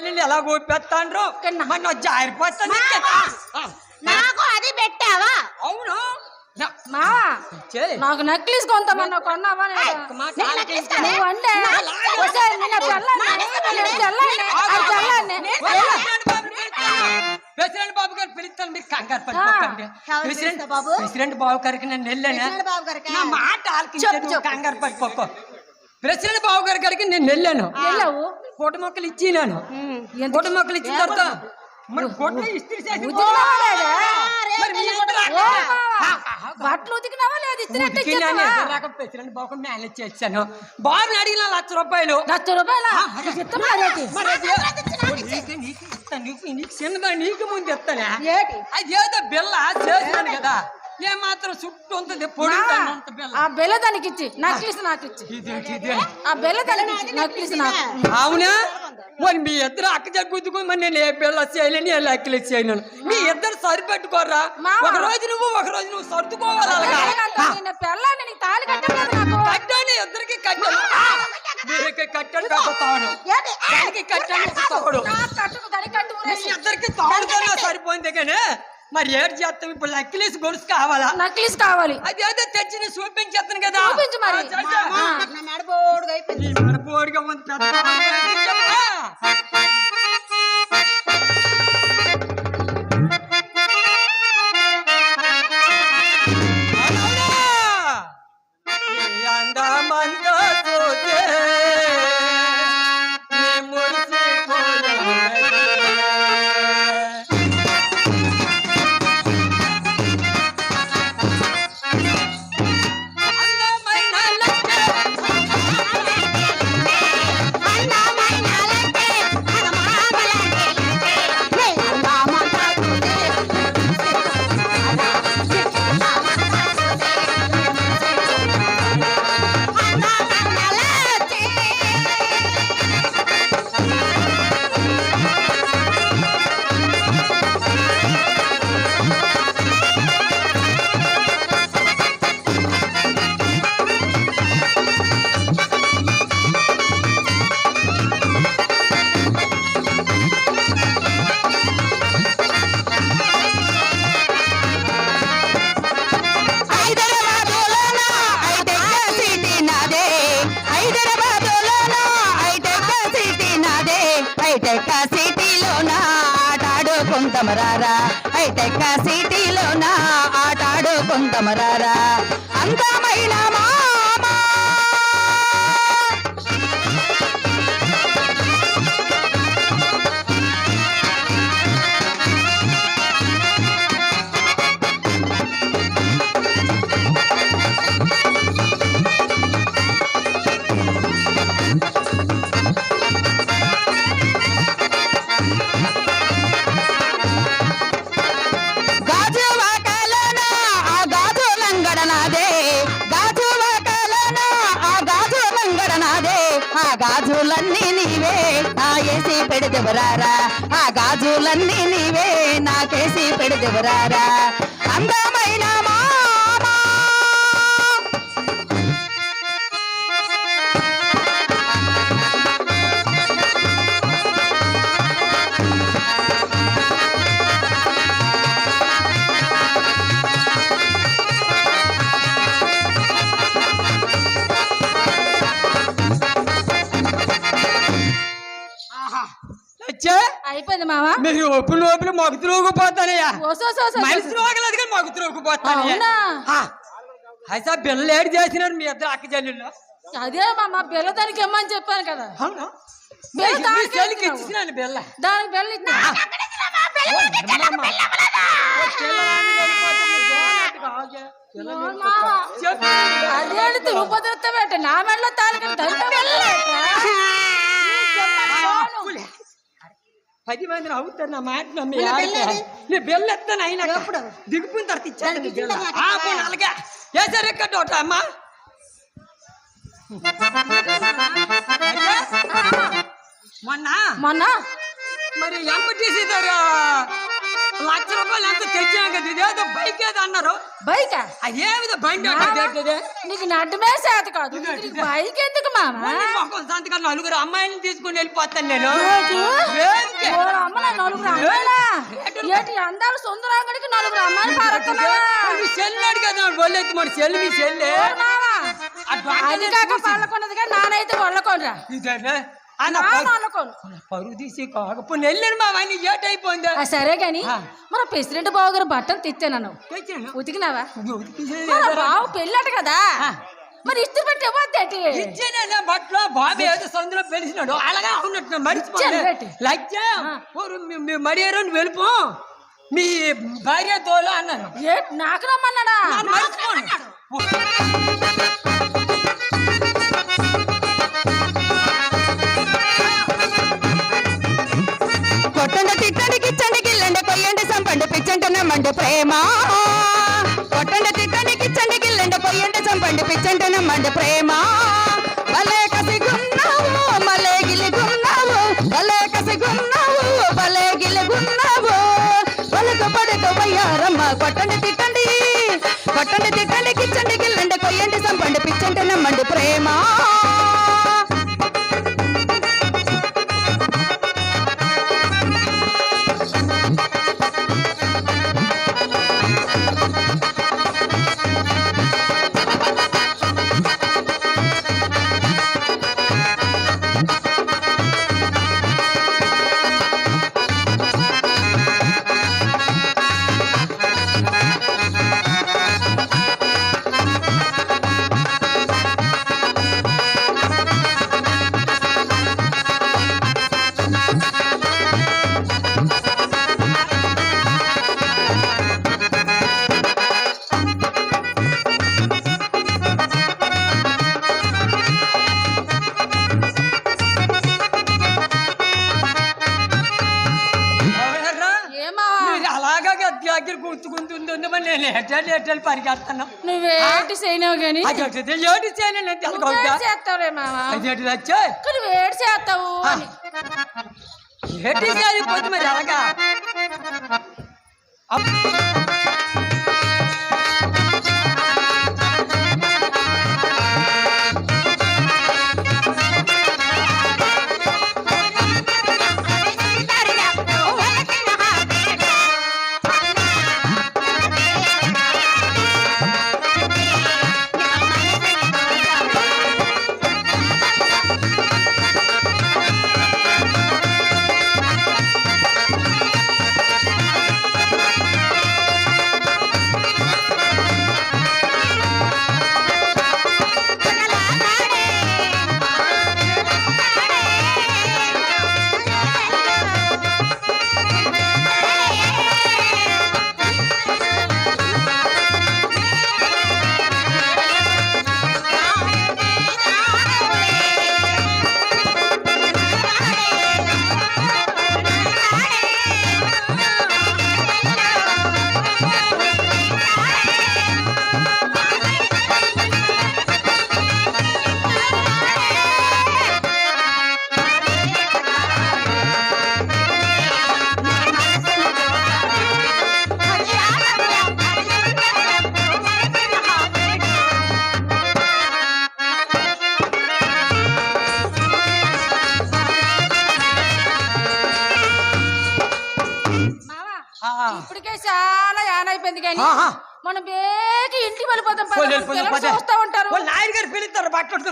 చెల్లెలు ఎలా ఊపిస్తాండ్రు మన జారిపోతుంది నాకు అది పెట్టావా? అవును నాకు నక్లీస్ కొంతమన్నా కొన్నావా? ప్రెసిడెంట్ బాబు గారు పిలుస్తాను, మీరు కంగారు పడిపోకండి. ప్రెసిడెంట్ బాబు గారికి నేను వెళ్ళాను, నా మాట ఆలకించాను, కంగారు పడిపోకో. ప్రెసిడెంట్ బాబు గారి గారికి నేను వెళ్ళాను, పూట మొక్కలు ఇచ్చినాను. పూట మొక్కలు ఇచ్చిన తర్వాత మరి ఇస్త్రీ బట్టలు ఉతికినావా లేదు? ప్రెసిడెంట్ బాబు మేనేజ్ చేశాను. బాబుని అడిగిన ₹1,00,000. చిన్నగా నీకు ముందు ఇస్తానే, అది ఏదో బిల్ల చేసినాను కదా, ఏమాత్రం చుట్టూ ఉంటుంది పొడి బిల్ల. ఆ బిల్ల దానికి ఇచ్చి నక్లీస్ నాకు ఇచ్చి, ఆ బిల్ల దానికి ఇచ్చి నక్లీస్ నాకు. అవునా? మరి మీ ఇద్దరు అక్క జగ్గుద్దుకుని మరి నేను ఏ బిల్ల చేయలేని ఏ నక్లీస్ చేయను. మీ ఇద్దరు సరిపెట్టుకోరా, ఒక రోజు నువ్వు సర్దుకోవాలి. పెళ్ళాన్ని తాళి కట్టాను, ఇద్దరికి కట్టాను, కట్టాను తాడు, కట్టాను తాడు, ఇద్దరికి తాడుతోనే సరిపోయింది. కానీ మరి ఏడు చేస్తాం ఇప్పుడు? నక్లీస్ గొలుసు కావాలా? నక్లీస్ కావాలి. అదేదో తెచ్చి నేను చూపించేస్తాను కదా. నడబోడుగా ఉంది. అందమంతా చూసే హైటెక్ సిటీలోన ఆటాడుకుందమరారా అందమైన మామా. గాజులన్నీ నీవే నాకేసి పెడదెవరారా, ఆ గాజులన్నీ నీవే నాకేసి పెడదెవరారా అందమైన మామా. అయిపోయింది మావా. మీరు ఒప్పులు ఒప్పులు మగుతులోకిపోతానయ్యా, మనిషి రోగలేదు కానీ మగుతులోకిపోతానయ్యా. అయితే బిల్ల ఏడు చేసినారు మీ ఇద్దరు అక్క చెల్లెళ్ళు. అదే మా బిల్ల దానికి ఇమ్మని చెప్పాను కదా. ఇచ్చినాను బిల్ల, దానికి బిల్ల ఇచ్చిన అదే తిరుపతి పెట్ట నా మెడలో తాలిక 10 మందిని అవుతారు నా మాట నమ్మి. నీ బిల్ల ఎత్తాను అయినా దిగిపోయిన తర్వాత ఇచ్చాను. అలాగే వేసారు ఎక్కడ ఒకట అమ్మా. మొన్న మరి ఎంపీటీసీ దగ్గర ₹1,00,000 ఎంత తెచ్చాం కదా, ఇదేదో బైక్ ఏదో అన్నారు. బైకా? అదేమిదో బండి నీకు నడ్డమే చేత కాదు, బైక్ ఎందుకు మామ? సంతకాలు 4 అమ్మాయిని తీసుకుని వెళ్ళిపోతాను నేను. ఏంటి అందాలు సుందరాంగడికి 4 అమ్మాయిలు పారుతున్నావా? చెల్లాడు కదా ఒళ్ళైతే మన చెల్లి మీ చెల్లి అది కాక పళ్ళకొన్నది కానీ నానైతే వళ్ళకోనరా ఇదేనా పరుగు తీసి కాకపోతే వెళ్ళాను మా వాడిని ఏట్ అయిపోయిందా? సరే గాని మన ప్రెసిడెంట్ బాబు గారు బట్టలు తెచ్చాను ఉతికినావా? బాబు పెళ్ళాడు కదా మరి ఇస్త్రీ పెట్టి ఇవ్వద్దేటి? ఇచ్చాను బట్టలో బాబు ఏదో సందులో పెలిసినాడు అలాగా ఉన్నట్టు మరిచిపోయాడు మరి వెళ్ళిపో మీ భార్య తోలు అన్నాను. నాకు రమ్మన్నాడా? కొట్టండి తిట్టండి కిచ్చండి గిల్లండి కొయ్యండి సంపండి పిచ్చండి నమ్మండి ప్రేమ కొట్టండి తిట్టండి కిచ్చండి గిల్లండి కొయ్యండి సంపండి పిచ్చండి నమ్మండి ప్రేమ భలే కసిగున్నావు మలే గిలిగున్నావు భలే కసిగున్నావు భలే గిలిగున్నావు పలుకు పడక వయ్యారమ్మ కొట్టండి తిట్టండి కిచ్చండి గిల్లండి కొయ్యండి సంపండి పిచ్చండి నమ్మండి ప్రేమ దగ్గర గుర్తుకుంటుందో నేను ఎట్టాలు పరిగెడతాను. నువ్వేటి చేయనావు గాని ఏటి చేస్తావులే మావా వచ్చా నువ్వేటి చేస్తావు ఏటి చేయాలిపోతే మరి అలాగా ఇప్పటికే చాలా యాన్ అయిపోయింది కానీ మనం బేగి ఇంటికి వెళ్ళిపోతాం చూస్తూ ఉంటారు నాయన గారు పిలుస్తారు బట్టలు